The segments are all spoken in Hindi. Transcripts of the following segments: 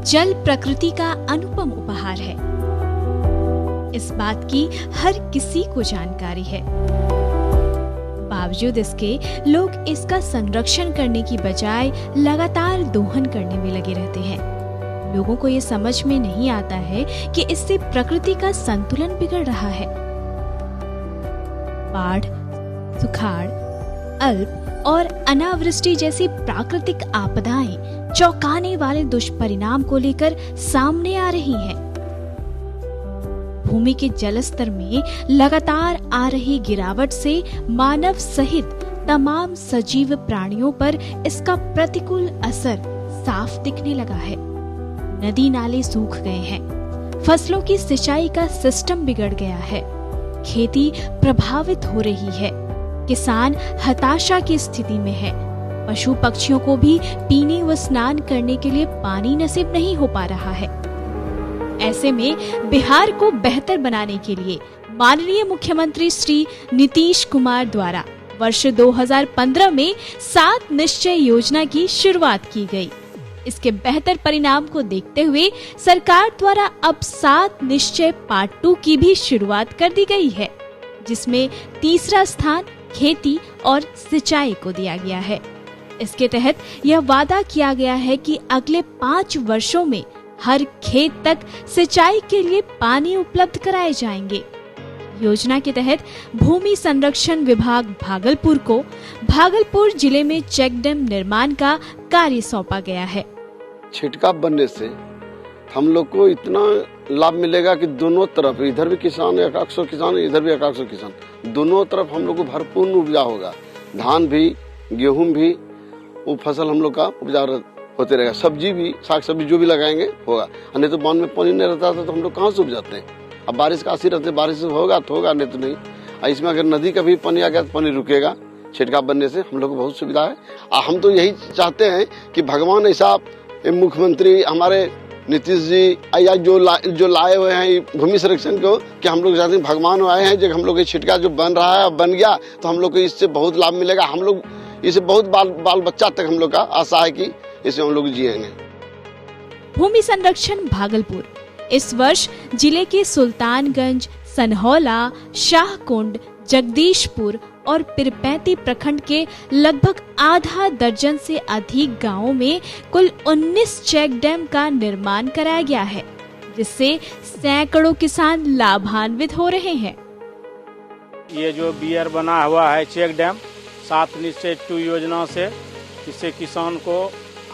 जल प्रकृति का अनुपम उपहार है। इस बात की हर किसी को जानकारी है। बावजूद इसके लोग इसका संरक्षण करने की बजाय लगातार दोहन करने में लगे रहते हैं। लोगों को ये समझ में नहीं आता है कि इससे प्रकृति का संतुलन बिगड़ रहा है। बाढ़, सुखाड़, अल्प और अनावृष्टि जैसी प्राकृतिक आपदाएं चौंकाने वाले दुष्परिणाम को लेकर सामने आ रही हैं। भूमि के जलस्तर में लगातार आ रही गिरावट से मानव सहित तमाम सजीव प्राणियों पर इसका प्रतिकूल असर साफ दिखने लगा है। नदी नाले सूख गए हैं, फसलों की सिंचाई का सिस्टम बिगड़ गया है, खेती प्रभावित हो रही है, किसान हताशा की स्थिति में है, पशु पक्षियों को भी पीने व स्नान करने के लिए पानी नसीब नहीं हो पा रहा है। ऐसे में बिहार को बेहतर बनाने के लिए माननीय मुख्यमंत्री श्री नीतीश कुमार द्वारा वर्ष 2015 में 7 निश्चय योजना की शुरुआत की गई। इसके बेहतर परिणाम को देखते हुए सरकार द्वारा अब 7 निश्चय पार्ट 2 की भी शुरुआत कर दी गई है, जिसमें तीसरा स्थान खेती और सिंचाई को दिया गया है। इसके तहत यह वादा किया गया है कि अगले 5 वर्षों में हर खेत तक सिंचाई के लिए पानी उपलब्ध कराए जाएंगे। योजना के तहत भूमि संरक्षण विभाग भागलपुर को भागलपुर जिले में चेक डैम निर्माण का कार्य सौंपा गया है। छिटकाव बनने से हम लोग को इतना लाभ मिलेगा कि दोनों तरफ, इधर भी किसान 100 किसान, इधर भी 100 किसान, दोनों तरफ हम लोग को भरपूर उपजा होगा। धान भी, गेहूं भी, वो फसल हम लोग का उपजा होते रहेगा। सब्जी भी, साग सब्जी जो भी लगाएंगे होगा। नहीं तो बांध में पानी नहीं रहता था तो हम लोग कहाँ से उपजाते हैं। अब बारिश का आशीर्वाद रहते, बारिश होगा तो होगा, नहीं तो नहीं। इसमें अगर नदी का भी पानी आ गया तो पानी रुकेगा। छिटकाव बनने से हम लोग को बहुत सुविधा है। हम तो यही चाहते हैं कि भगवान ऐसा मुख्यमंत्री हमारे नीतीश जी या जो लाए हुए हैं भूमि संरक्षण को, कि हम लोग चाहते हैं भगवान आए हैं जो हम लोग छिटका जो बन रहा है बन गया तो हम लोग को इससे बहुत लाभ मिलेगा। हम लोग इसे बहुत बाल बच्चा तक हम लोग का आशा है कि इसे हम लोग जिएंगे। भूमि संरक्षण भागलपुर इस वर्ष जिले के सुल्तानगंज, सनहौला, शाहकुंड, जगदीशपुर और पिरपैंती प्रखंड के लगभग आधा दर्जन से अधिक गांवों में कुल 19 चेक डैम का निर्माण कराया गया है, जिससे सैकड़ों किसान लाभान्वित हो रहे हैं। ये जो बीयर बना हुआ है चेक डैम 7 निश्चय 2 योजना से, इससे किसान को,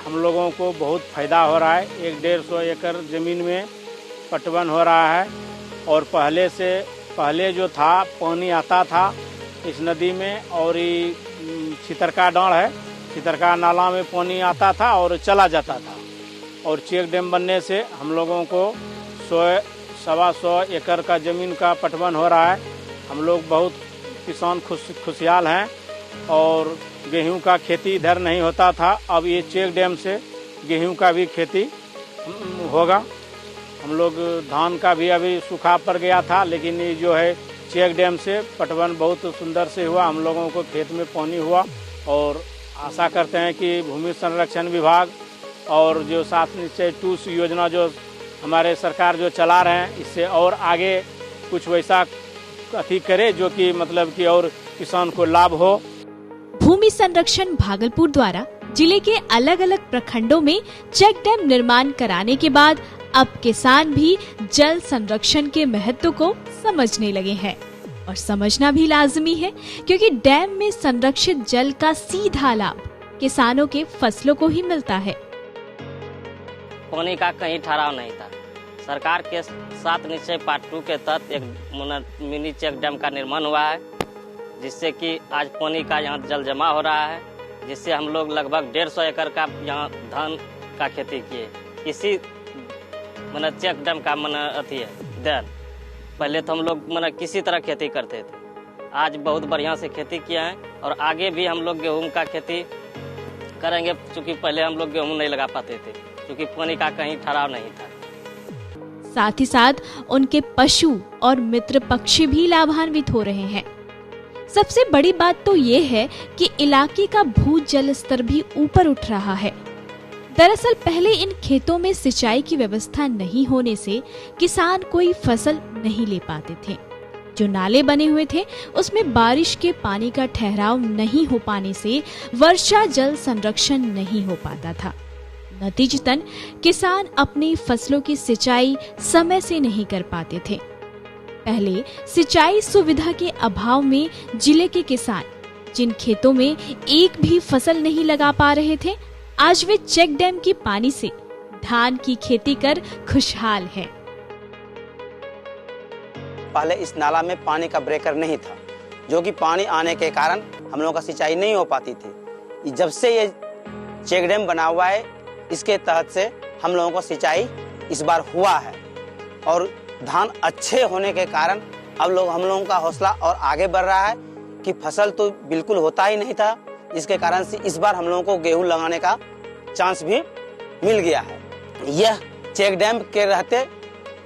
हम लोगों को बहुत फायदा हो रहा है। 150 एकड़ जमीन में पटवन हो रहा है। और पहले जो था पानी आता था इस नदी में, और ये छितरका डाँड़ है, छितरका नाला में पानी आता था और चला जाता था। और चेक डैम बनने से हम लोगों को 100-125 एकड़ का ज़मीन का पटवन हो रहा है। हम लोग बहुत किसान खुशहाल हैं। और गेहूं का खेती इधर नहीं होता था, अब ये चेक डैम से गेहूं का भी खेती होगा। हम लोग धान का भी अभी सूखा पड़ गया था, लेकिन ये जो है चेक डैम से पटवन बहुत सुंदर से हुआ, हम लोगों को खेत में पानी हुआ। और आशा करते हैं कि भूमि संरक्षण विभाग और जो 7 निश्चय 2 योजना जो हमारे सरकार जो चला रहे हैं, इससे और आगे कुछ वैसा अति करे जो कि मतलब कि और किसान को लाभ हो। भूमि संरक्षण भागलपुर द्वारा जिले के अलग अलग प्रखंडों में चेक डैम निर्माण कराने के बाद अब किसान भी जल संरक्षण के महत्व को समझने लगे हैं। और समझना भी लाजमी है, क्योंकि डैम में संरक्षित जल का सीधा लाभ किसानों के फसलों को ही मिलता है। पानी का कहीं ठहराव नहीं था। सरकार के 7 निश्चय पार्ट 2 के तहत एक मिनी चेक डैम का निर्माण हुआ है, जिससे कि आज पानी का यहाँ जल जमा हो रहा है, जिससे हम लोग लगभग 150 एकड़ का यहाँ धान का खेती किए। इसी चेक डैम का अथी है डैम। पहले तो हम लोग किसी तरह खेती करते थे, आज बहुत बढ़िया से खेती किया है। और आगे भी हम लोग गेहूं का खेती करेंगे, क्योंकि पहले हम लोग गेहूं नहीं लगा पाते थे, क्योंकि पानी का कहीं ठहराव नहीं था। साथ ही साथ उनके पशु और मित्र पक्षी भी लाभान्वित हो रहे हैं। सबसे बड़ी बात तो ये है कि इलाके का भू जल स्तर भी ऊपर उठ रहा है। दरअसल पहले इन खेतों में सिंचाई की व्यवस्था नहीं होने से किसान कोई फसल नहीं ले पाते थे। जो नाले बने हुए थे उसमें बारिश के पानी का ठहराव नहीं हो पाने से वर्षा जल संरक्षण नहीं हो पाता था। नतीजतन किसान अपनी फसलों की सिंचाई समय से नहीं कर पाते थे। पहले सिंचाई सुविधा के अभाव में जिले के किसान जिन खेतों में एक भी फसल नहीं लगा पा रहे थे, आज वे चेक डैम की पानी से धान की खेती कर खुशहाल हैं। पहले इस नाला में पानी का ब्रेकर नहीं था, जो कि पानी आने के कारण हम लोगों का सिंचाई नहीं हो पाती थी। जब से ये चेक डैम बना हुआ है, इसके तहत से हम लोगों को सिंचाई इस बार हुआ है और धान अच्छे होने के कारण अब हम लोगों का हौसला और आगे बढ़ रहा है कि फसल तो बिल्कुल होता ही नहीं था, जिसके कारण से इस बार हम लोगों को गेहूं लगाने का चांस भी मिल गया है। यह चेक डैम के रहते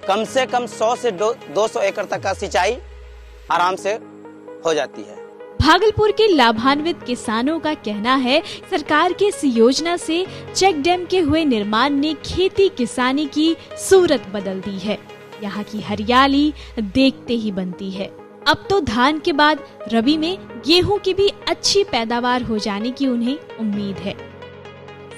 कम से कम 100 से 200 एकड़ तक का सिंचाई आराम से हो जाती है। भागलपुर के लाभान्वित किसानों का कहना है, सरकार की इस योजना से चेक डैम के हुए निर्माण ने खेती किसानी की सूरत बदल दी है। यहाँ की हरियाली देखते ही बनती है। अब तो धान के बाद रबी में गेहूं की भी अच्छी पैदावार हो जाने की उन्हें उम्मीद है।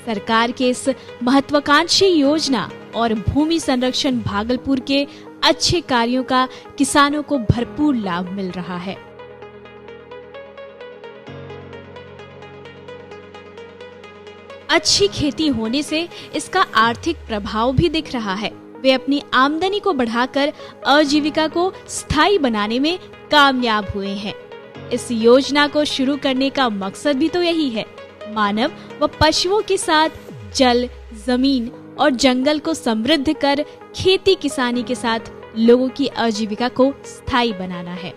सरकार के इस महत्वाकांक्षी योजना और भूमि संरक्षण भागलपुर के अच्छे कार्यों का किसानों को भरपूर लाभ मिल रहा है। अच्छी खेती होने से इसका आर्थिक प्रभाव भी दिख रहा है। वे अपनी आमदनी को बढ़ाकर आजीविका को स्थायी बनाने में कामयाब हुए हैं। इस योजना को शुरू करने का मकसद भी तो यही है, मानव व पशुओं के साथ जल, जमीन और जंगल को समृद्ध कर खेती किसानी के साथ लोगों की आजीविका को स्थायी बनाना है।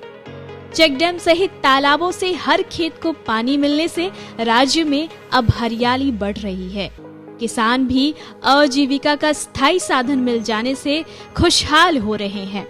चेक डैम सहित तालाबों से हर खेत को पानी मिलने से राज्य में अब हरियाली बढ़ रही है। किसान भी आजीविका का स्थायी साधन मिल जाने से खुशहाल हो रहे हैं।